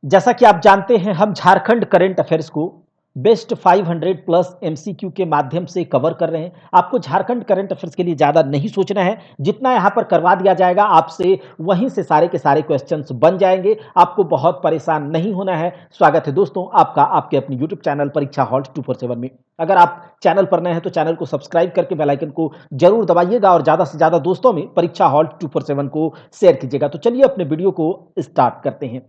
जैसा कि आप जानते हैं, हम झारखंड करंट अफेयर्स को बेस्ट 500 प्लस एमसीक्यू के माध्यम से कवर कर रहे हैं। आपको झारखंड करंट अफेयर्स के लिए ज़्यादा नहीं सोचना है, जितना यहाँ पर करवा दिया जाएगा आपसे वहीं से सारे के सारे क्वेश्चंस बन जाएंगे। आपको बहुत परेशान नहीं होना है। स्वागत है दोस्तों आपका आपके अपने यूट्यूब चैनल परीक्षा हॉल्ट 247 में। अगर आप चैनल पर नए हैं तो चैनल को सब्सक्राइब करके बेल आइकन को जरूर दबाइएगा और ज़्यादा से ज़्यादा दोस्तों में परीक्षा हॉल्ट 247 को शेयर कीजिएगा। तो चलिए अपने वीडियो को स्टार्ट करते हैं।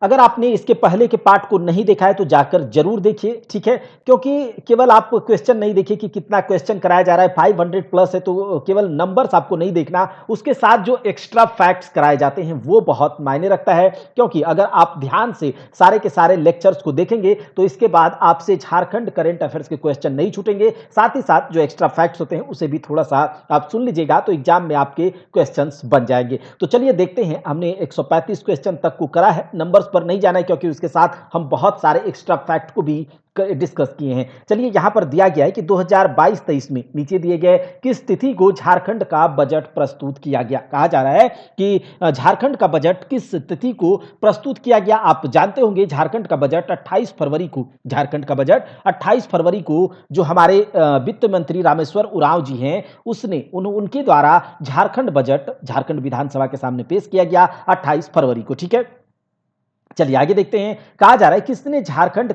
अगर आपने इसके पहले के पार्ट को नहीं देखा है तो जाकर जरूर देखिए, ठीक है। क्योंकि केवल आप क्वेश्चन नहीं देखिए कि कितना क्वेश्चन कराया जा रहा है, 500 प्लस है तो केवल नंबर्स आपको नहीं देखना, उसके साथ जो एक्स्ट्रा फैक्ट्स कराए जाते हैं वो बहुत मायने रखता है। क्योंकि अगर आप ध्यान से सारे के सारे लेक्चर्स को देखेंगे तो इसके बाद आपसे झारखंड करंट अफेयर्स के क्वेश्चन नहीं छूटेंगे। साथ ही साथ जो एक्स्ट्रा फैक्ट्स होते हैं उसे भी थोड़ा सा आप सुन लीजिएगा तो एग्जाम में आपके क्वेश्चन बन जाएंगे। तो चलिए देखते हैं, हमने 135 क्वेश्चन तक को करा है, नंबर्स पर नहीं जाना है क्योंकि उसके साथ हम बहुत सारे एक्स्ट्रा फैक्ट को भी डिस्कस किए हैं। चलिए यहां पर दिया गया है कि 2022-23 में नीचे दिए गए किस तिथि को झारखंड का बजट प्रस्तुत किया गया। कहा जा रहा है कि झारखंड का बजट किस तिथि को प्रस्तुत किया गया। आप जानते होंगे झारखंड का बजट 28 फरवरी को, झारखंड का बजट 28 फरवरी को जो हमारे वित्त मंत्री रामेश्वर उरांव जी हैं उनके द्वारा झारखंड बजट झारखंड विधानसभा के सामने पेश किया गया 28 फरवरी को, ठीक है। चलिए आगे देखते हैं। कहा जा रहा है किसने झारखंड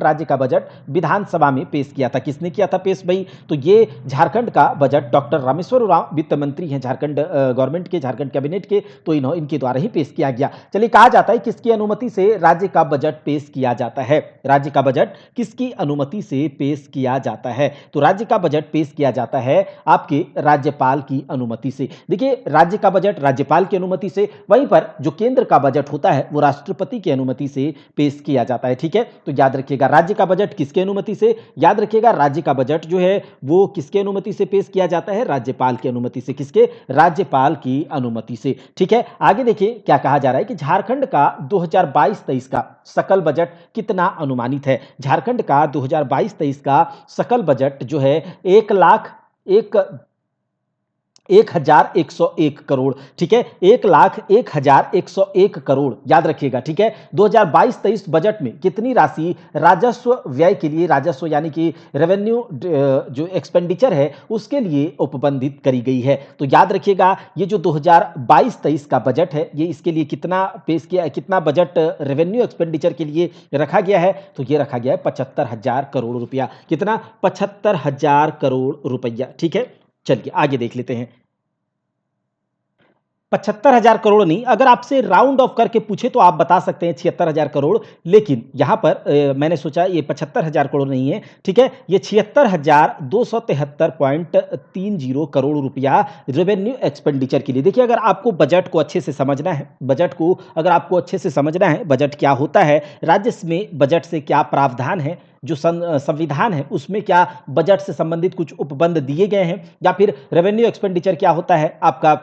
राज्य का बजट विधानसभा में पेश किया था। किसने किया था पेश भाई? तो ये झारखंड का बजट डॉक्टर रामेश्वर उरांव वित्त मंत्री हैं झारखंड गवर्नमेंट के, झारखंड कैबिनेट के, तो इनके द्वारा ही पेश किया गया। चलिए कहा जाता है किसकी अनुमति से राज्य का बजट पेश किया जाता है। राज्य का बजट किसकी अनुमति से पेश किया जाता है? तो राज्य का बजट पेश किया जाता है आपके राज्यपाल की अनुमति से। देखिए राज्य का बजट राज्यपाल की अनुमति से, वहीं पर जो केंद्र का बजट होता है वो राष्ट्रपति की अनुमति से पेश किया जाता है, ठीक है। तो याद रखिएगा राज्य का बजट किसकी अनुमति से, याद रखिएगा राज्य का बजट जो है वो किसकी अनुमति से पेश किया जाता है? राज्यपाल की अनुमति से। किसके? राज्यपाल की अनुमति से, ठीक है। आगे देखिए क्या कहा जा रहा है कि झारखंड का 2022-23 का सकल बजट कितना अनुमानित है। झारखंड का 2022-23 का सकल बजट जो है 1,01,101 करोड़, ठीक है। 1,01,101 करोड़, याद रखिएगा, ठीक है। 2022-23 बजट में कितनी राशि राजस्व व्यय के लिए, राजस्व यानी कि रेवेन्यू जो एक्सपेंडिचर है उसके लिए उपबंधित करी गई है। तो याद रखिएगा ये जो 2022-23 का बजट है ये इसके लिए कितना पेश किया, कितना बजट रेवेन्यू एक्सपेंडिचर के लिए रखा गया है? तो ये रखा गया है 75,000 करोड़ रुपया। कितना? 75,000 करोड़ रुपया, ठीक है। चलिए आगे देख लेते हैं। 75,000 करोड़ नहीं, अगर आपसे राउंड ऑफ करके पूछे तो आप बता सकते हैं 76,000 करोड़, लेकिन यहां पर मैंने सोचा ये 75,000 करोड़ नहीं है, ठीक है। ये 76,273.30 करोड़ रुपया रेवेन्यू एक्सपेंडिचर के लिए। देखिए अगर आपको बजट को अच्छे से समझना है, बजट को अगर आपको अच्छे से समझना है, बजट क्या होता है, राज्य में बजट से क्या प्रावधान है, जो संविधान है उसमें क्या बजट से संबंधित कुछ उपबंध दिए गए हैं, या फिर रेवेन्यू एक्सपेंडिचर क्या होता है आपका,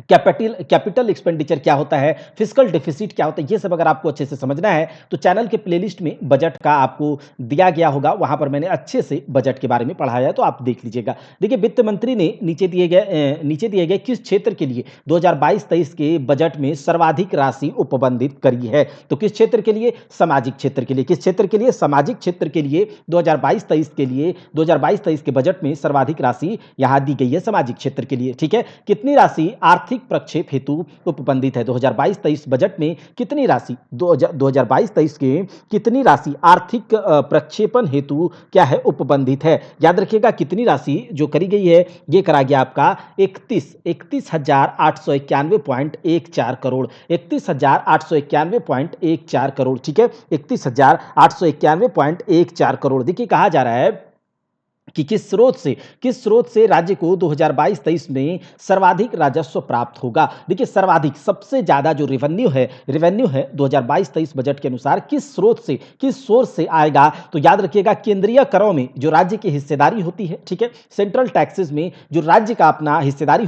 कैपिटल एक्सपेंडिचर क्या होता है, फिस्कल डेफिसिट क्या होता है, ये सब अगर आपको अच्छे से समझना है तो चैनल के प्लेलिस्ट में बजट का आपको दिया गया होगा, वहां पर मैंने अच्छे से बजट के बारे में पढ़ाया है तो आप देख लीजिएगा। देखिए वित्त मंत्री ने नीचे दिए गए किस क्षेत्र के लिए 2022-23 के बजट में सर्वाधिक राशि उपबंधित करी है। तो किस क्षेत्र के लिए? सामाजिक क्षेत्र के लिए। किस क्षेत्र के लिए? सामाजिक क्षेत्र के लिए 2022-23 के लिए 2022-23 के बजट में सर्वाधिक राशि यहां दी गई है सामाजिक क्षेत्र के लिए, ठीक है। कितनी राशि आर्थिक प्रक्षेप हेतु उपबंधित है? 2022-23 बजट में कितनी राशि 2022-23 के कितनी राशि आर्थिक प्रक्षेपण हेतु क्या है उपबंधित है? याद रखिएगा कितनी राशि जो करी गई है ये करा गया आपका 31,891.14 करोड़, 31,891.14 करोड़, ठीक है। 31,891.14 करोड़। देखिए कहा जा रहा है कि किस स्रोत से राज्य को 2022-23 में सर्वाधिक राजस्व प्राप्त होगा। देखिए सर्वाधिक, सबसे ज्यादा जो रेवेन्यू है 2022-23 बजट के अनुसार किस सोर्स से आएगा? तो याद रखिएगा केंद्रीय करों में जो राज्य की हिस्सेदारी होती है, ठीक है, सेंट्रल टैक्सेस में जो राज्य का अपना हिस्सेदारी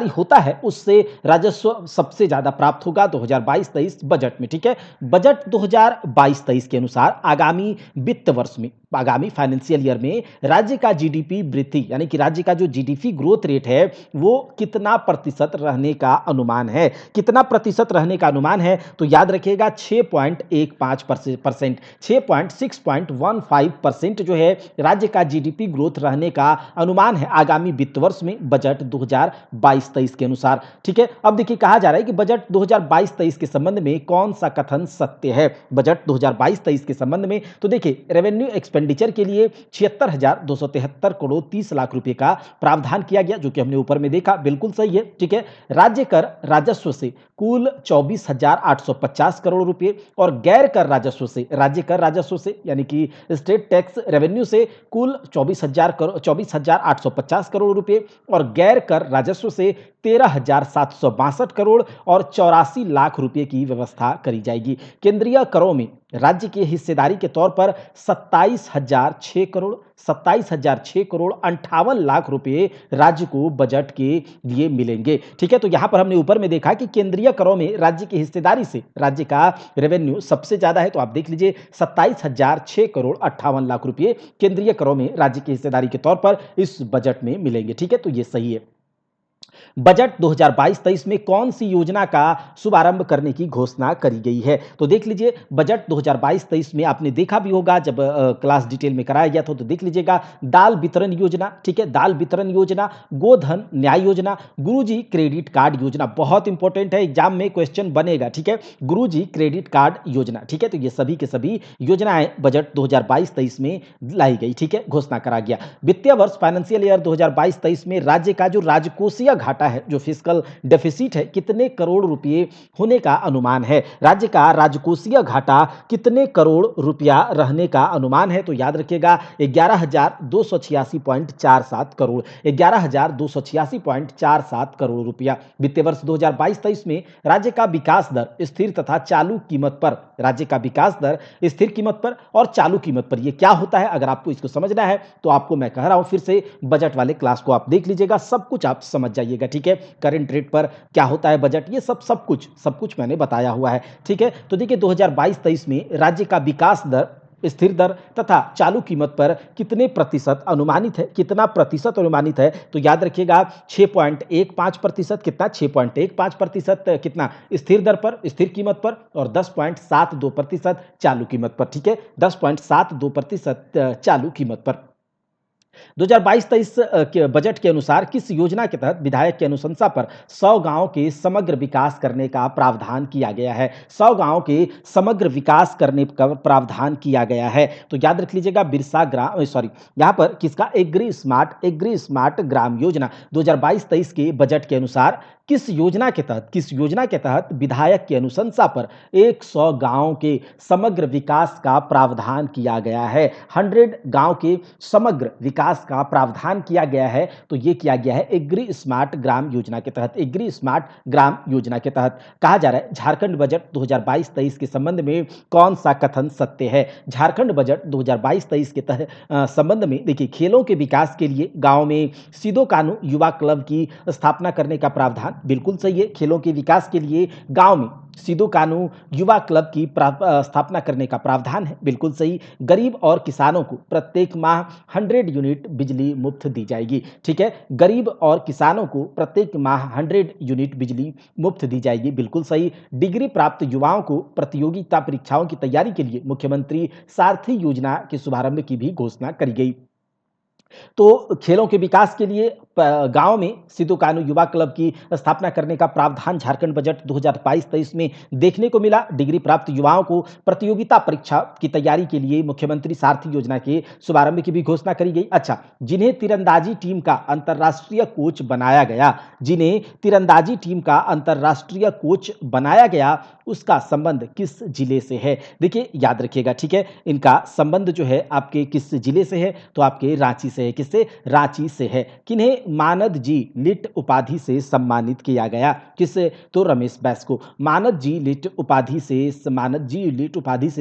होता है उससे राजस्व सबसे ज्यादा प्राप्त होगा 2022-23 बजट में, ठीक है। बजट 2022-23 के अनुसार आगामी वित्त वर्ष में, आगामी फाइनेंशियल ईयर में राज्य का जीडीपी वृद्धि यानी कि राज्य का जो जीडीपी ग्रोथ रेट है वो कितना प्रतिशत रहने का अनुमान है, कितना प्रतिशत रहने का अनुमान है, तो याद रखिएगा 6.15%, 6.15% जो है राज्य का जीडीपी ग्रोथ रहने का अनुमान है आगामी वित्त वर्ष में बजट 2022-23 के अनुसार। ठीक है, अब देखिए कहा जा रहा है कि बजट 2022-23 के संबंध में कौन सा कथन सत्य है। बजट 2022-23 के संबंध में तो देखिए रेवेन्यू एक्सपेंडिचर के लिए 76,273 करोड़ 30 लाख रुपए का प्रावधान किया गया, जो कि हमने ऊपर में देखा, बिल्कुल सही है। ठीक है, राज्य कर राजस्व से कुल 24,850 करोड़ रुपए और गैर कर राजस्व से, राज्य कर राजस्व से यानी कि स्टेट टैक्स रेवेन्यू से कुल 24,850 करोड़ रुपए और गैर कर राजस्व से 13,762 करोड़ और 84 लाख रुपए की व्यवस्था करी जाएगी। केंद्रीय करों में राज्य की हिस्सेदारी के तौर पर 27,006 करोड़ 58 लाख रुपए राज्य को बजट के लिए मिलेंगे। ठीक है, तो यहां पर हमने ऊपर में देखा कि केंद्रीय करों में राज्य की हिस्सेदारी से राज्य का रेवेन्यू सबसे ज्यादा है, तो आप देख लीजिए 27,006 करोड़ 58 लाख रुपए केंद्रीय करों में राज्य की हिस्सेदारी के तौर पर इस बजट में मिलेंगे। ठीक है, तो ये सही है। बजट 2022-23 में कौन सी योजना का शुभारंभ करने की घोषणा करी गई है, तो देख लीजिए बजट 2022-23 में आपने देखा भी होगा जब क्लास डिटेल में कराया गया था, तो देख लीजिएगा दाल वितरण योजना, ठीक है, दाल वितरण योजना, गोधन न्याय योजना, गुरुजी क्रेडिट कार्ड योजना, बहुत इंपॉर्टेंट है, एग्जाम में क्वेश्चन बनेगा। ठीक है, गुरुजी क्रेडिट कार्ड योजना। ठीक है, तो ये सभी के सभी योजनाएं बजट 2022-23 में लाई गई। ठीक है, घोषणा करा गया। वित्तीय वर्ष फाइनेंशियल ईयर 2022-23 में राज्य का जो राजकोषीय घाटा है, जो फिस्कल डेफिसिट है, कितने करोड़ रुपए होने का अनुमान है। राज्य का राजकोषीय घाटा कितने करोड़ रुपया रहने का अनुमान है, तो याद रखिएगा 11,286.47 करोड़, 11,286.47 करोड़ रुपया। वित्तीय वर्ष 2022-23 में राज्य का विकास दर स्थिर तथा चालू कीमत पर, राज्य का विकास दर स्थिर कीमत पर और चालू कीमत पर, यह क्या होता है, अगर आपको इसको समझना है तो आपको मैं कह रहा हूं फिर से बजट वाले क्लास को आप देख लीजिएगा, सब कुछ आप समझ जाइएगा। ठीक है, करंट रेट पर क्या होता है बजट, ये सब कुछ मैंने बताया हुआ है। ठीक है, तो देखिए 2022-23 में राज्य का विकास दर स्थिर दर तथा चालू कीमत पर कितने प्रतिशत अनुमानित है, कितना प्रतिशत अनुमानित है, तो याद रखिएगा 6.15%, कितना 6.15% कितना स्थिर दर पर, स्थिर कीमत पर, और 10.72% चालू कीमत पर। ठीक है, 10.72% चालू कीमत पर। 2022-23 के बजट के अनुसार किस योजना के तहत विधायक की अनुशंसा पर 100 गांव के समग्र विकास करने का प्रावधान किया गया है, 100 गांव के समग्र विकास करने का प्रावधान किया गया है, तो याद रख लीजिएगा बिरसा ग्राम यहां पर किसका, एग्री स्मार्ट ग्राम योजना 2022-23 के बजट के अनुसार किस योजना के तहत विधायक की अनुशंसा पर 100 गांव के समग्र विकास का प्रावधान किया गया है, 100 गांव के समग्र विकास का प्रावधान किया गया है, तो यह किया गया है एग्री स्मार्ट ग्राम योजना के तहत, एग्री स्मार्ट ग्राम योजना के तहत। कहा जा रहा है झारखंड बजट 2022-23 के संबंध में कौन सा कथन सत्य है। झारखंड बजट 2022-23 के तहत संबंध में देखिए खेलों के विकास के लिए गांव में सीधो कानू युवा क्लब की स्थापना करने का प्रावधान, बिल्कुल सही है, खेलों के विकास के लिए गांव में सीधो कानू युवा क्लब की स्थापना करने का प्रावधान है, बिल्कुल सही। गरीब और किसानों को प्रत्येक माह 100 यूनिट बिजली मुफ्त दी जाएगी। ठीक है, गरीब और किसानों को प्रत्येक माह 100 यूनिट बिजली मुफ्त दी जाएगी, बिल्कुल सही। डिग्री प्राप्त युवाओं को प्रतियोगिता परीक्षाओं की तैयारी के लिए मुख्यमंत्री सारथी योजना के शुभारंभ की भी घोषणा करी गई। तो खेलों के विकास के लिए गांव में सीधो कानू युवा क्लब की स्थापना करने का प्रावधान झारखंड बजट 2022-23 में देखने को मिला। डिग्री प्राप्त युवाओं को प्रतियोगिता परीक्षा की तैयारी के लिए मुख्यमंत्री सारथी योजना के शुभारंभ की भी घोषणा करी गई। अच्छा, जिन्हें तीरंदाजी टीम का अंतर्राष्ट्रीय कोच बनाया गया, उसका संबंध किस जिले से है। देखिए याद रखिएगा, ठीक है, इनका संबंध जो है आपके किस जिले से है, तो आपके रांची से है। किससे, रांची से है। किन्हें मानद जी लिट उपाधि से सम्मानित किया गया? किसे? तो रमेश बैस को मानद जी लिट उपाधि से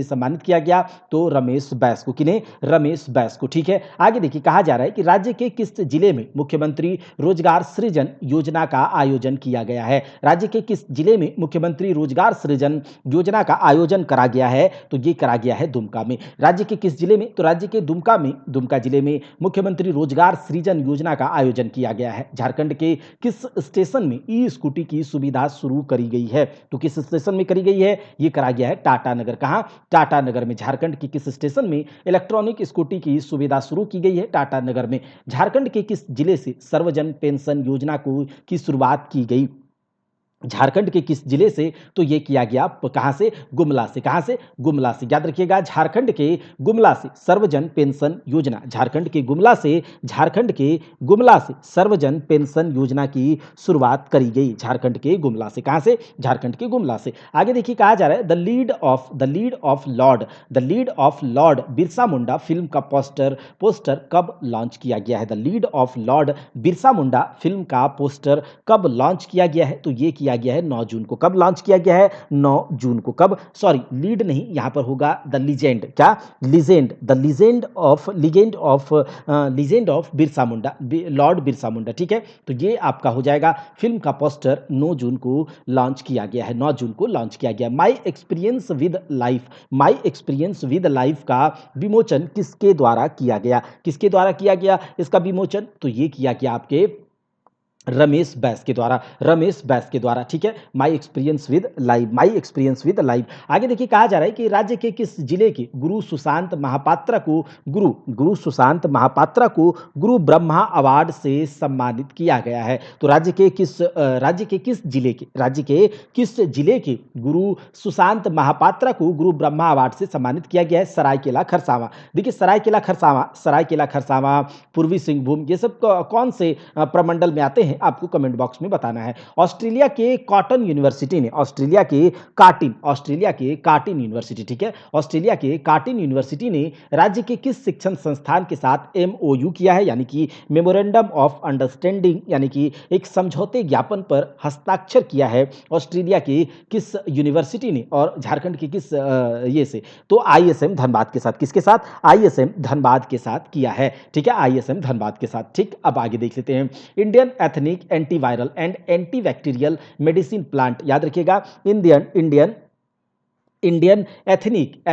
सम्मानित किया गया, तो रमेश बैस को। किन्हें? रमेश बैस को। ठीक है, आगे देखिए कहा जा रहा है कि राज्य के किस जिले में मुख्यमंत्री रोजगार सृजन योजना का आयोजन किया गया है? राज्य के किस जिले में मुख्यमंत्री रोजगार सृजन योजना का आयोजन करा गया है? तो ये करा गया है दुमका में। राज्य के किस जिले में? तो राज्य के दुमका जिले में मुख्यमंत्री रोजगार सृजन योजना का आयोजन किया गया है। झारखंड के किस स्टेशन में ई स्कूटी की सुविधा शुरू करी गई है? तो किस स्टेशन में करी गई है? ये करा गया है टाटा नगर। कहां? टाटा नगर में। झारखंड के किस स्टेशन में इलेक्ट्रॉनिक स्कूटी की सुविधा शुरू की गई है? टाटा नगर में। झारखंड के किस जिले से सर्वजन पेंशन योजना की शुरुआत की गई? झारखंड के किस जिले से? तो ये किया गया कहां से? गुमला से। कहां से? गुमला से। याद रखिएगा, झारखंड के गुमला से सर्वजन पेंशन योजना, झारखंड के गुमला से सर्वजन पेंशन योजना की शुरुआत करी गई। झारखंड के गुमला से। कहां से? झारखंड के गुमला से। आगे देखिए कहा जा रहा है the lead of Lord Birsa Munda film का पोस्टर कब लॉन्च किया गया है? The lead of Lord Birsa Munda film का पोस्टर कब लॉन्च किया गया है? तो ये किया गया है 9 जून को। कब लॉन्च किया गया है? 9 जून को। कब? सॉरी, लीड नहीं, यहां पर होगा द लीजेंड। क्या? Legend. The legend of Birsa Munda, lord Birsa Munda. ठीक है, तो ये आपका हो जाएगा। फिल्म का पोस्टर 9 जून को लॉन्च किया गया है। 9 जून को लॉन्च किया गया। माई एक्सपीरियंस विद लाइफ का विमोचन किसके द्वारा किया गया? किसके द्वारा किया गया इसका विमोचन? तो ये किया गया आपके रमेश बैस के द्वारा। ठीक है, माई एक्सपीरियंस विद लाइव। आगे देखिए कहा जा रहा है कि राज्य के किस जिले के गुरु सुशांत महापात्रा को गुरु ब्रह्मा अवार्ड से सम्मानित किया गया है? तो राज्य के किस जिले के गुरु सुशांत महापात्रा को गुरु ब्रह्मा अवार्ड से सम्मानित किया गया है? सरायकेला खरसावां। देखिए सरायकेला खरसावां, पूर्वी सिंहभूम, ये सब कौन से प्रमंडल में आते हैं आपको कमेंट बॉक्स में बताना है। ऑस्ट्रेलिया के काटन यूनिवर्सिटी ने ठीक है, ऑस्ट्रेलिया के काटिन यूनिवर्सिटी ने राज्य के किस शिक्षण संस्थान के साथ एमओयू किया है? यानी कि मेमोरेंडम ऑफ अंडरस्टैंडिंग, यानी कि एक समझौते ज्ञापन पर हस्ताक्षर किया है ऑस्ट्रेलिया के किस यूनिवर्सिटी ने और झारखंड के किस ये से? तो आईएसएम धनबाद के साथ। किसके साथ? आईएसएम धनबाद के साथ किया है। ठीक है, आईएसएम धनबाद के साथ। ठीक, अब आगे देख लेते हैं। Indian ethnic antiviral and antibacterial medicine plant, याद रखिएगा, Indian ethnic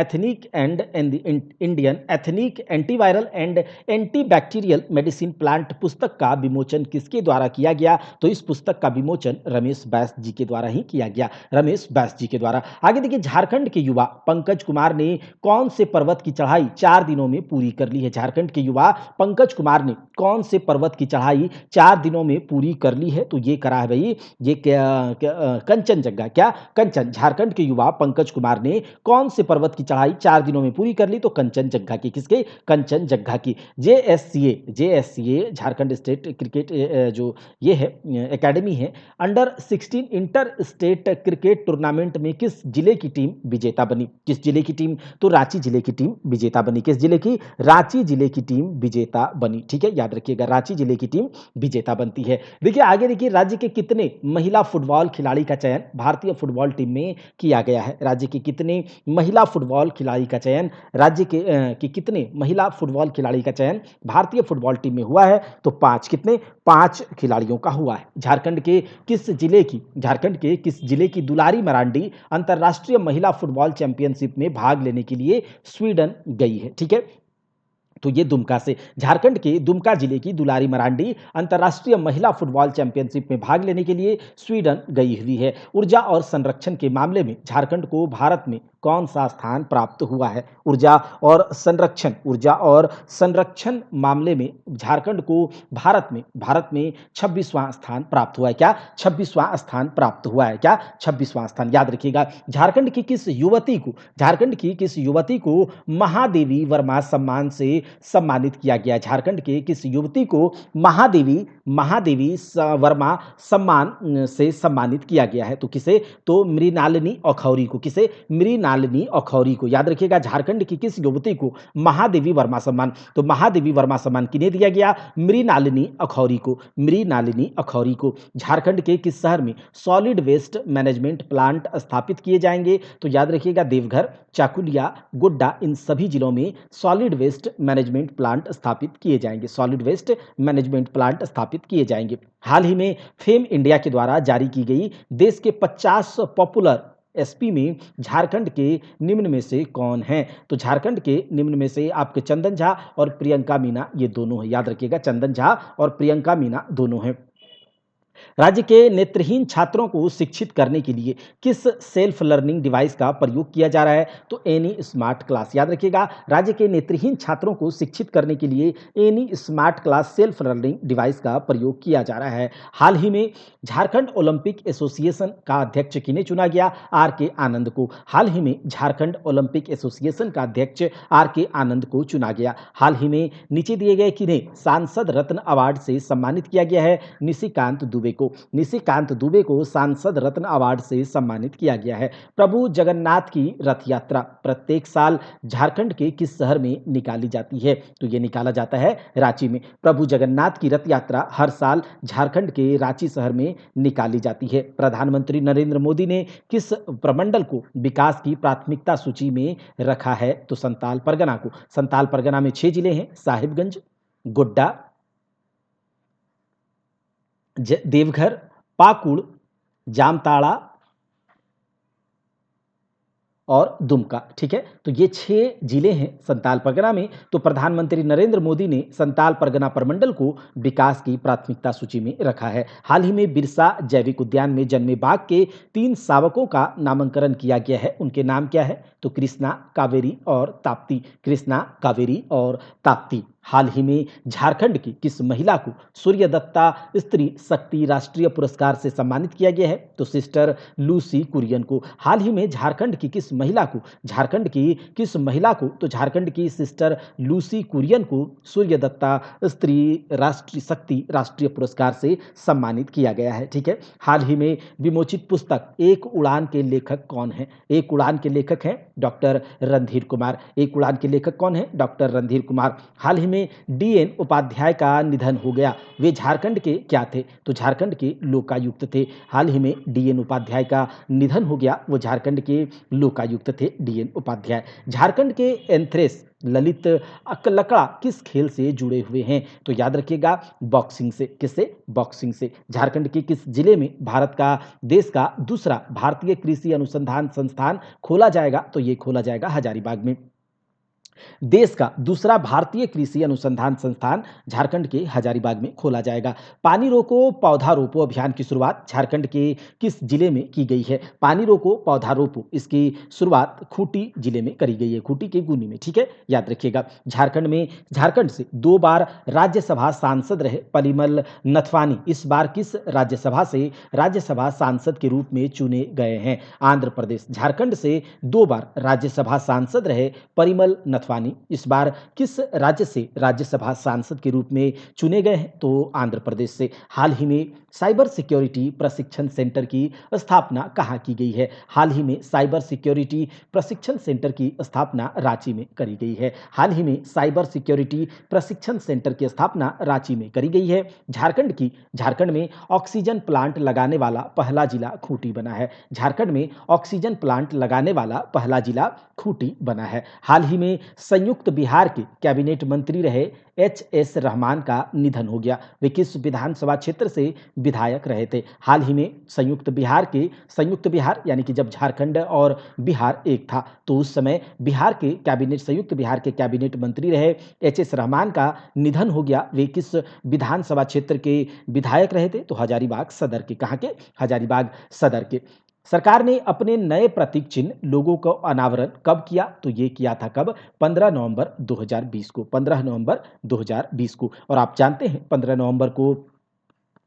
antiviral and antibacterial medicine plant पुस्तक का विमोचन किसके द्वारा किया गया? तो इस पुस्तक का विमोचन रमेश बैस जी के द्वारा ही किया गया। रमेश बैस जी के द्वारा। आगे देखिए, झारखंड के युवा पंकज कुमार ने कौन से पर्वत की चढ़ाई 4 दिनों में पूरी कर ली है? झारखंड के युवा पंकज कुमार ने कौन से पर्वत की चढ़ाई 4 दिनों में पूरी कर ली है? तो ये करा है भाई, ये कंचनजंगा। क्या? कंचन। झारखंड के युवा पंकज कुमार ने कौन से पर्वत की चढ़ाई 4 दिनों में पूरी कर ली? तो कंचनजंगा की। किसके? कंचनजंगा की। जेएससीए झारखंड स्टेट क्रिकेट जो ये है एकेडमी है, under 16 inter state cricket tournament में किस जिले की टीम विजेता बनी? किस जिले की टीम? तो रांची जिले की टीम विजेता बनी। किस जिले की? रांची जिले की टीम विजेता बनी। ठीक है, याद रखिएगा, रांची जिले की टीम विजेता बनती है। देखिए आगे देखिए, राज्य के कितने महिला फुटबॉल खिलाड़ी का चयन भारतीय फुटबॉल टीम में किया गया है? राज्य के कितने महिला फुटबॉल खिलाड़ी का चयन कितने महिला फुटबॉल खिलाड़ी का चयन भारतीय फुटबॉल टीम में हुआ है? तो 5। कितने? 5 खिलाड़ियों का हुआ है। झारखंड के किस जिले की दुलारी मरांडी अंतरराष्ट्रीय महिला फुटबॉल चैंपियनशिप में भाग लेने के लिए स्वीडन गई है? ठीक है, तो ये दुमका से। झारखंड के दुमका जिले की दुलारी मरांडी अंतर्राष्ट्रीय महिला फुटबॉल चैंपियनशिप में भाग लेने के लिए स्वीडन गई हुई है। ऊर्जा और संरक्षण के मामले में झारखंड को भारत में कौन सा स्थान प्राप्त हुआ है? ऊर्जा और संरक्षण मामले में झारखंड को भारत में 26वां स्थान प्राप्त हुआ है। क्या? 26वां स्थान प्राप्त हुआ है। क्या? 26वां स्थान। याद रखिएगा, झारखंड की किस युवती को महादेवी वर्मा सम्मान से सम्मानित किया गया? झारखंड के किस युवती को महादेवी वर्मा सम्मान से सम्मानित किया गया है? तो किसे? तो मृणालिनी अखौरी को। किसे? मृणालिनी मृणालिनी अखौरी को, याद रखिएगा झारखंड की किस युवती को महादेवी वर्मा सम्मान, तो महादेवी वर्मा सम्मान किन्हें दिया गया, मृणालिनी अखौरी को, मृणालिनी अखौरी को। झारखंड के किस शहर में सॉलिड वेस्ट मैनेजमेंट प्लांट स्थापित किए जाएंगे, तो याद रखिएगा देवघर, चाकुलिया, गोड्डा, इन सभी जिलों में सॉलिड वेस्ट मैनेजमेंट प्लांट स्थापित किए जाएंगे, सॉलिड वेस्ट मैनेजमेंट प्लांट स्थापित किए जाएंगे। हाल ही में फेम इंडिया के द्वारा जारी की गई देश के 50 पॉपुलर एसपी में झारखंड के निम्न में से कौन है, तो झारखंड के निम्न में से आपके चंदन झा और प्रियंका मीना, ये दोनों है, याद रखिएगा चंदन झा और प्रियंका मीना दोनों हैं। राज्य के नेत्रहीन छात्रों को शिक्षित करने के लिए किस सेल्फ लर्निंग डिवाइस का प्रयोग किया जा रहा है, तो एनी स्मार्ट क्लास, याद रखिएगा राज्य के नेत्रहीन छात्रों को शिक्षित करने के लिए any smart class self learning device का प्रयोग किया जा रहा है। हाल ही में झारखंड ओलंपिक एसोसिएशन का अध्यक्ष किन्हें चुना गया, आर के आनंद को। हाल ही में झारखंड ओलंपिक एसोसिएशन का अध्यक्ष आर के आनंद को चुना गया। हाल ही में नीचे दिए गए किन्हें सांसद रत्न अवार्ड से सम्मानित किया गया है, निशिकांत दुबे को, निशिकांत दुबे को सांसद रत्न अवार्ड से सम्मानित किया गया है। प्रभु जगन्नाथ की रथ यात्रा प्रत्येक साल झारखंड के किस शहर में निकाली जाती है, तो ये निकाला जाता है रांची में। प्रभु जगन्नाथ की रथ यात्रा हर साल झारखंड के रांची शहर में निकाली जाती है। प्रधानमंत्री नरेंद्र मोदी ने किस प्रमंडल को विकास की प्राथमिकता सूची में रखा है, तो संताल परगना को। संताल परगना में 6 जिले हैं, साहिबगंज, गोड्डा, देवघर, पाकुड़, जामताड़ा और दुमका, ठीक है। तो ये 6 जिले हैं संताल परगना में। तो प्रधानमंत्री नरेंद्र मोदी ने संताल परगना प्रमंडल को विकास की प्राथमिकता सूची में रखा है। हाल ही में बिरसा जैविक उद्यान में जन्मे बाघ के 3 शावकों का नामकरण किया गया है, उनके नाम क्या है, तो कृष्णा, कावेरी और ताप्ती, कृष्णा, कावेरी और ताप्ती। हाल ही में झारखंड की किस महिला को सूर्य दत्ता स्त्री शक्ति राष्ट्रीय पुरस्कार से सम्मानित किया गया है, तो सिस्टर लूसी कुरियन को। हाल ही में झारखंड की किस महिला को, झारखंड की किस महिला को, तो झारखंड की सिस्टर लूसी कुरियन को सूर्य दत्ता स्त्री राष्ट्रीय शक्ति राष्ट्रीय पुरस्कार से सम्मानित किया गया है, ठीक है। हाल ही में विमोचित पुस्तक एक उड़ान के लेखक कौन है, एक उड़ान के लेखक हैं डॉक्टर रणधीर कुमार। एक उड़ान के लेखक कौन है, डॉक्टर रणधीर कुमार। हाल ही में डीएन उपाध्याय का निधन हो गया, वे झारखंड के क्या थे, तो झारखंड के लोकायुक्त थे। हाल ही में डीएन उपाध्याय का निधन हो गया, वो झारखंड के लोकायुक्त थे डीएन उपाध्याय। झारखंड के एंथ्रेस ललित अकलकड़ा किस खेल से जुड़े हुए हैं, तो याद रखिएगा बॉक्सिंग से, किससे, बॉक्सिंग से। झारखंड के किस जिले में भारत का देश का दूसरा भारतीय कृषि अनुसंधान संस्थान खोला जाएगा, तो ये खोला जाएगा हजारीबाग में। देश का दूसरा भारतीय कृषि अनुसंधान संस्थान झारखंड के हजारीबाग में खोला जाएगा। पानी रोको पौधा रोपो अभियान की शुरुआत झारखंड के किस जिले में की गई है, पानी रोको पौधा रोपो, इसकी शुरुआत खूंटी जिले में करी गई है, खूंटी के गुनी में, ठीक है, याद रखिएगा। झारखंड से 2 बार राज्यसभा सांसद रहे परिमल नथवानी इस बार किस राज्यसभा से राज्यसभा सांसद के रूप में चुने गए हैं, आंध्र प्रदेश। झारखंड से 2 बार राज्यसभा सांसद रहे परिमल नथवानी इस बार किस राज्य से राज्यसभा सांसद के रूप में चुने गए हैं, तो आंध्र प्रदेश से। हाल ही में साइबर सिक्योरिटी प्रशिक्षण सेंटर की स्थापना कहाँ की गई है, हाल ही में साइबर सिक्योरिटी प्रशिक्षण सेंटर की स्थापना रांची में करी गई है। हाल ही में साइबर सिक्योरिटी प्रशिक्षण सेंटर की स्थापना रांची में करी गई है। झारखंड में ऑक्सीजन प्लांट लगाने वाला पहला जिला खूंटी बना है, झारखंड में ऑक्सीजन प्लांट लगाने वाला पहला जिला खूंटी बना है। हाल ही में संयुक्त बिहार के कैबिनेट मंत्री रहे एच.एस. रहमान का निधन हो गया, वे किस विधानसभा क्षेत्र से विधायक रहे थे। हाल ही में संयुक्त बिहार यानी कि जब झारखंड और बिहार एक था, तो उस समय संयुक्त बिहार के कैबिनेट मंत्री रहे एच.एस. रहमान का निधन हो गया, वे किस विधानसभा क्षेत्र के विधायक रहे थे, तो हजारीबाग सदर के। कहाँ के, हजारीबाग सदर के। सरकार ने अपने नए प्रतीक चिन्ह लोगों का अनावरण कब किया, तो ये किया था कब, 15 नवंबर 2020 को, 15 नवंबर 2020 को। और आप जानते हैं 15 नवंबर को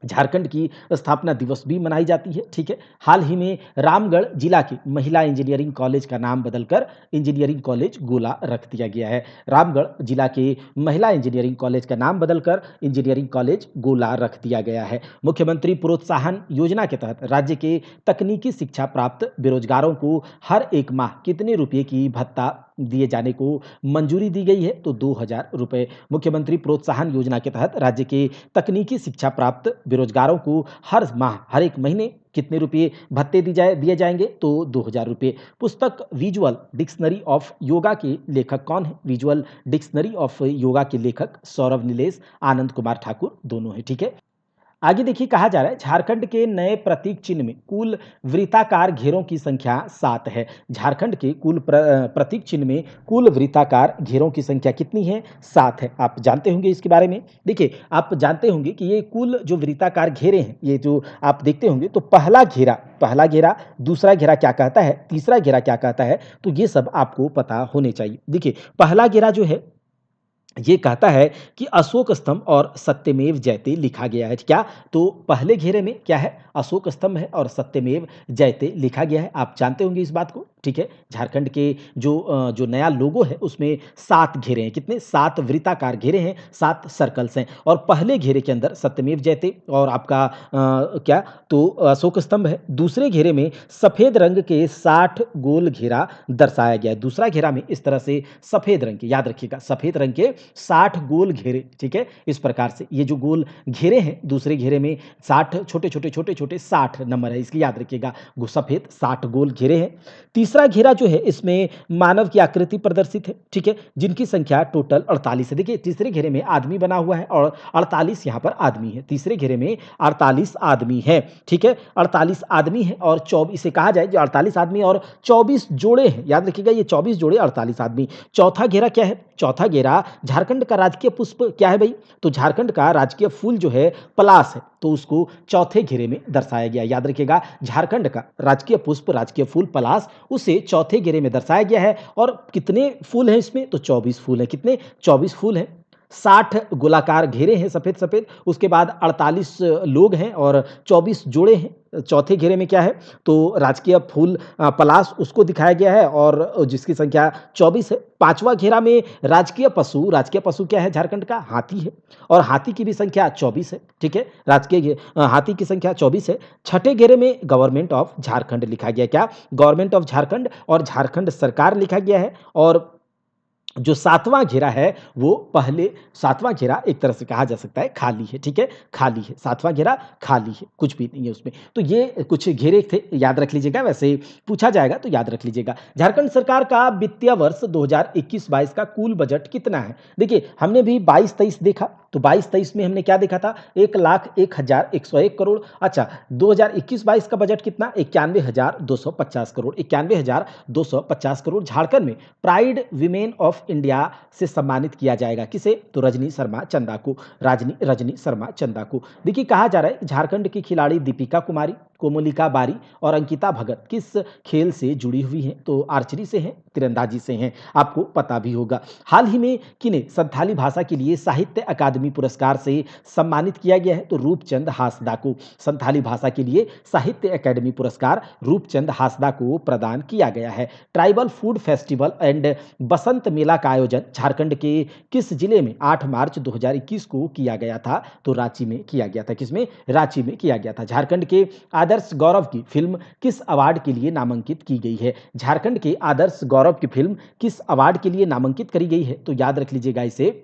झारखंड की स्थापना दिवस भी मनाई जाती है, ठीक है। हाल ही में रामगढ़ जिला के महिला इंजीनियरिंग कॉलेज का नाम बदलकर इंजीनियरिंग कॉलेज गोला रख दिया गया है। रामगढ़ जिला के महिला इंजीनियरिंग कॉलेज का नाम बदलकर इंजीनियरिंग कॉलेज गोला रख दिया गया है। मुख्यमंत्री प्रोत्साहन योजना के तहत राज्य के तकनीकी शिक्षा प्राप्त बेरोजगारों को हर एक माह कितने रुपए की भत्ता दिए जाने को मंजूरी दी गई है? तो 2,000 रुपए। मुख्यमंत्री प्रोत्साहन योजना के तहत राज्य के तकनीकी शिक्षा प्राप्त बेरोजगारों को हर माह हर एक महीने कितने रुपये भत्ते दिए जाएंगे? तो 2,000 रुपये। पुस्तक विजुअल डिक्शनरी ऑफ योगा के लेखक कौन है? विजुअल डिक्शनरी ऑफ योगा के लेखक सौरभ नीलेश, आनंद कुमार ठाकुर दोनों है, ठीक है। आगे देखिए कहा जा रहा है झारखंड के नए प्रतीक चिन्ह में कुल वृत्ताकार घेरों की संख्या 7 है। झारखंड के कुल प्रतीक चिन्ह में कुल वृत्ताकार घेरों की संख्या कितनी है? 7 है। आप जानते होंगे इसके बारे में। देखिए आप जानते होंगे कि ये कुल जो वृत्ताकार घेरे हैं, ये जो आप देखते होंगे, तो पहला घेरा, दूसरा घेरा क्या कहता है, तीसरा घेरा क्या कहता है, तो ये सब आपको पता होने चाहिए। देखिए पहला घेरा जो है ये कहता है कि अशोक स्तंभ और सत्यमेव जयते लिखा गया है। क्या? तो पहले घेरे में क्या है? अशोक स्तंभ है और सत्यमेव जयते लिखा गया है। आप जानते होंगे इस बात को, ठीक है। झारखंड के जो नया लोगो है उसमें 7 घेरे हैं। कितने? 7 वृत्ताकार घेरे हैं, 7 सर्कल्स हैं और पहले घेरे के अंदर सत्यमेव जयते और आपका क्या? तो अशोक स्तंभ है। दूसरे घेरे में सफेद रंग के 60 गोल घेरा दर्शाया गया है। दूसरा घेरा में इस तरह से सफेद रंग के, याद रखिएगा, सफेद रंग के 60 गोल घेरे, ठीक है। इस प्रकार से ये जो गोल घेरे हैं, दूसरे घेरे में 60 छोटे छोटे 60 नंबर है, इसलिए याद रखिएगा सफेद 60 गोल घेरे हैं। तीसरा घेरा जो है इसमें मानव की आकृति प्रदर्शित है, ठीक है, जिनकी संख्या टोटल 48 है। देखिए तीसरे घेरे में आदमी बना हुआ है और 48 यहाँ पर आदमी है। तीसरे घेरे में 48 आदमी है, ठीक है। 48 आदमी है और 24, इसे कहा जाए जो 48 आदमी और 24 जोड़े हैं, याद रखिएगा ये 24 जोड़े 48 आदमी। चौथा घेरा क्या है? चौथा घेरा झारखंड का राजकीय पुष्प क्या है भाई? तो झारखंड का राजकीय फूल जो है पलाश है, तो उसको चौथे घेरे में दर्शाया गया। याद रखिएगा झारखंड का राजकीय पुष्प, राजकीय फूल पलाश, उसे चौथे घेरे में दर्शाया गया है। और कितने फूल हैं इसमें? तो 24 फूल हैं। कितने? 24 फूल हैं। 60 गोलाकार घेरे हैं सफेद सफेद, उसके बाद 48 लोग हैं और 24 जोड़े हैं। चौथे घेरे में क्या है? तो राजकीय फूल पलाश, उसको दिखाया गया है और जिसकी संख्या 24 है। पांचवा घेरा में राजकीय पशु क्या है? झारखंड का हाथी है और हाथी की भी संख्या 24 है, ठीक है। हाथी की संख्या 24 है। छठे घेरे में गवर्नमेंट ऑफ झारखंड लिखा गया। क्या? गवर्नमेंट ऑफ झारखंड और झारखंड सरकार लिखा गया है। और जो सातवां घेरा है वो पहले, सातवां घेरा एक तरह से कहा जा सकता है खाली है, ठीक है, खाली है। सातवां घेरा खाली है, कुछ भी नहीं है उसमें। तो ये कुछ घेरे थे, याद रख लीजिएगा, वैसे पूछा जाएगा तो याद रख लीजिएगा। झारखंड सरकार का वित्तीय वर्ष 2021-22 का कुल बजट कितना है? देखिए हमने भी 22-23 देखा, तो 22-23 में हमने क्या देखा था? 1,01,101 करोड़। अच्छा 2021-22 का बजट कितना? 91,250 करोड़। 91,250 करोड़। झारखंड में प्राइड विमेन ऑफ इंडिया से सम्मानित किया जाएगा। किसे? तो रजनी शर्मा चंदा को, रजनी शर्मा चंदा को। देखिए कहा जा रहा है झारखंड की खिलाड़ी दीपिका कुमारी, कोमोलिका बारी और अंकिता भगत किस खेल से जुड़ी हुई हैं? तो आर्चरी से हैं, तीरंदाजी से हैं, आपको पता भी होगा। हाल ही में किन्हें संथाली भाषा के लिए साहित्य अकादमी पुरस्कार से सम्मानित किया गया है? तो रूपचंद हासदा को संथाली भाषा के लिए साहित्य अकादमी पुरस्कार रूपचंद हासदा को प्रदान किया गया है। ट्राइबल फूड फेस्टिवल एंड बसंत मेला का आयोजन झारखंड के किस जिले में 8 मार्च 2021 को किया गया था? तो रांची में किया गया था। किसमें? रांची में किया गया था। झारखंड के आदर्श गौरव की फिल्म किस अवार्ड के लिए नामांकित की गई है? झारखंड के आदर्श गौरव की फिल्म किस अवार्ड के लिए नामांकित करी गई है? तो याद रख लीजिएगा इसे।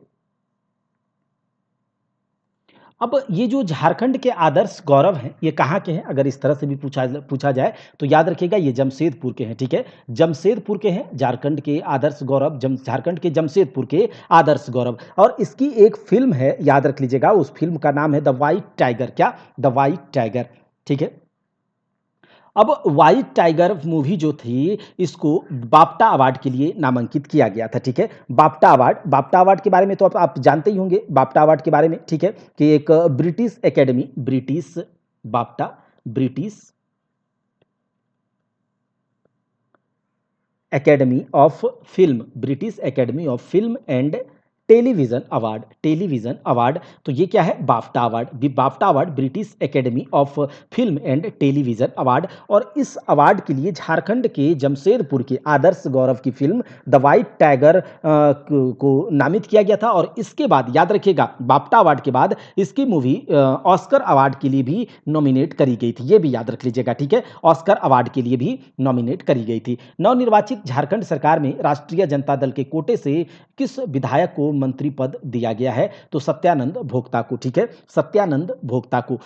अब ये जो झारखंड के आदर्श गौरव हैं, ये कहाँ के हैं? अगर इस तरह से भी पूछा जाए तो याद रखिएगा ये जमशेदपुर के हैं, ठीक है। जमशेदपुर के हैं झारखंड के आदर्श गौरव, झारखंड के जमशेदपुर के आदर्श गौरव। और इसकी एक फिल्म है, याद रख लीजिएगा, उस फिल्म का नाम है द वाइट टाइगर। क्या? द वाइट टाइगर, ठीक है। अब व्हाइट टाइगर मूवी जो थी, इसको बाफ्टा अवार्ड के लिए नामांकित किया गया था, ठीक है। बाफ्टा अवार्ड के बारे में तो आप जानते ही होंगे, बाफ्टा अवार्ड के बारे में, ठीक है, कि एक British academy, BAFTA British academy of film, British academy of film and television award. तो ये क्या है? BAFTA award. BAFTA award British academy of film and television award. और इस अवार्ड के लिए झारखंड के जमशेदपुर के आदर्श गौरव की फिल्म द वाइट टाइगर को नामित किया गया था। और इसके बाद याद रखिएगा, बाफ्टा अवार्ड के बाद इसकी मूवी ऑस्कर अवार्ड के लिए भी नॉमिनेट करी गई थी। ये भी याद रख लीजिएगा, ठीक है? ऑस्कर अवार्ड के लिए भी नॉमिनेट करी गई थी। नवनिर्वाचित झारखंड सरकार में राष्ट्रीय जनता दल के कोटे से किस विधायक को मंत्री पद दिया गया है? तो सत्यानंद भोक्ता को, ठीक है? सत्यानंद भोक्ता को।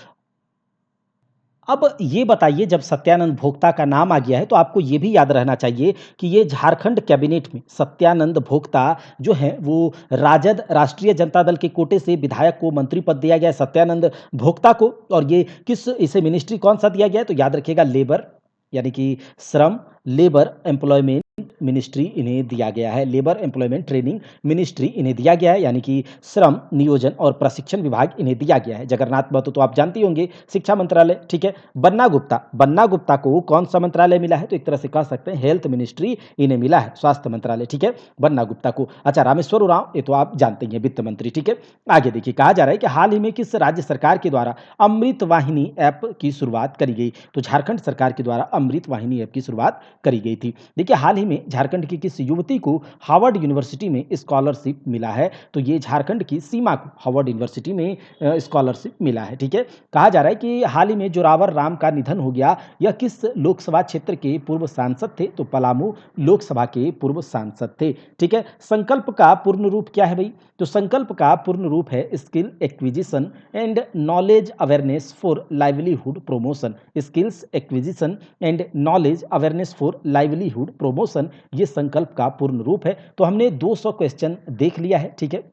अब ये बताइए, जब सत्यानंद भोक्ता का नाम आ गया है तो आपको ये भी याद रहना चाहिए कि ये झारखंड कैबिनेट में सत्यानंद भोक्ता जो है वो राजद राष्ट्रीय जनता दल के कोटे से विधायक को मंत्री पद दिया गया है सत्यानंद भोक्ता को। और ये किस इसे मिनिस्ट्री कौन सा दिया गया है? तो याद रखिएगा, लेबर यानी कि श्रम लेबर एम्प्लॉयमेंट मिनिस्ट्री इन्हें दिया गया है। लेबर एम्प्लॉयमेंट ट्रेनिंग मिनिस्ट्री इन्हें दिया गया है, यानी कि श्रम नियोजन और प्रशिक्षण विभाग इन्हें दिया गया है। जगन्नाथ महतो तो आप जानते होंगे, शिक्षा मंत्रालय, ठीक है? बन्ना गुप्ता को कौन सा मंत्रालय मिला है? तो एक तरह से कह सकते हैं हेल्थ मिनिस्ट्री इन्हें मिला है, स्वास्थ्य मंत्रालय, ठीक है? बन्ना गुप्ता को। अच्छा, रामेश्वर उरांव, ये तो आप जानते हैं, वित्त मंत्री, ठीक है? आगे देखिए, कहा जा रहा है कि हाल ही में किस राज्य सरकार के द्वारा अमृत वाहिनी ऐप की शुरुआत करी गई? तो झारखंड सरकार के द्वारा अमृत वाहिनी ऐप की शुरुआत करी गई थी। देखिए, हाल ही में झारखंड की किस युवती को हार्वर्ड यूनिवर्सिटी में स्कॉलरशिप मिला है? तो ये झारखंड की सीमा को हार्वर्ड यूनिवर्सिटी में स्कॉलरशिप मिला है, ठीक है? कहा जा रहा है कि हाल ही में जोरावर राम का निधन हो गया। यह किस लोकसभा क्षेत्र के पूर्व सांसद थे? तो पलामू लोकसभा के पूर्व सांसद थे, ठीक है? संकल्प का पूर्ण रूप क्या है भाई? तो संकल्प का पूर्ण रूप है skill acquisition and knowledge awareness for livelihood promotion. Skills acquisition and knowledge awareness for livelihood promotion, ये संकल्प का पूर्ण रूप है। तो हमने 200 क्वेश्चन देख लिया है, ठीक है?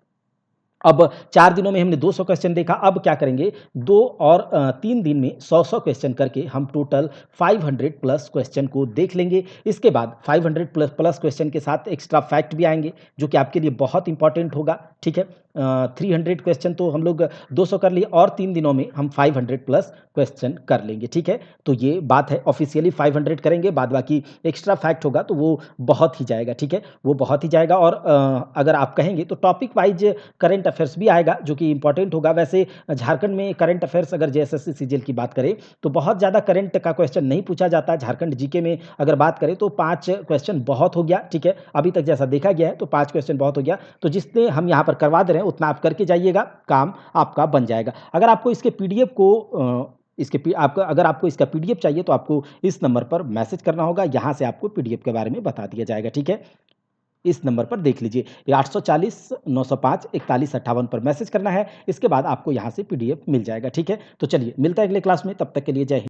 अब 4 दिनों में हमने 200 क्वेश्चन देखा। अब क्या करेंगे, 2 और 3 दिन में 100-100 क्वेश्चन करके हम टोटल 500 प्लस क्वेश्चन को देख लेंगे। इसके बाद 500 प्लस प्लस क्वेश्चन के साथ एक्स्ट्रा फैक्ट भी आएंगे, जो कि आपके लिए बहुत इंपॉर्टेंट होगा, ठीक है? 300 क्वेश्चन तो हम लोग 200 कर लिए, और 3 दिनों में हम 500 प्लस क्वेश्चन कर लेंगे, ठीक है? तो ये बात है, ऑफिशियली 500 करेंगे, बाद बाकी एक्स्ट्रा फैक्ट होगा तो वो बहुत ही जाएगा, ठीक है? वो बहुत ही जाएगा। और अगर आप कहेंगे तो टॉपिक वाइज करंट अफेयर्स भी आएगा, जो कि इंपॉर्टेंट होगा। वैसे झारखंड में करंट अफेयर्स अगर जेएसएससी सीजीएल की बात करें तो बहुत ज़्यादा करंट का क्वेश्चन नहीं पूछा जाता। झारखंड जीके में अगर बात करें तो 5 क्वेश्चन बहुत हो गया, ठीक है? अभी तक जैसा देखा गया है तो 5 क्वेश्चन बहुत हो गया। तो जितने हम यहाँ पर करवा दे रहे हैं उतना आप करके जाइएगा, काम आपका बन जाएगा। अगर आपको इसके पीडीएफ को अगर आपको इसका पीडीएफ चाहिए तो आपको इस नंबर पर मैसेज करना होगा, यहाँ से आपको पीडीएफ के बारे में बता दिया जाएगा, ठीक है? इस नंबर पर देख लीजिए, ये 840 905 4158 पर मैसेज करना है। इसके बाद आपको यहाँ से पीडीएफ मिल जाएगा, ठीक है? तो चलिए, मिलता है अगले क्लास में, तब तक के लिए जय हिंद।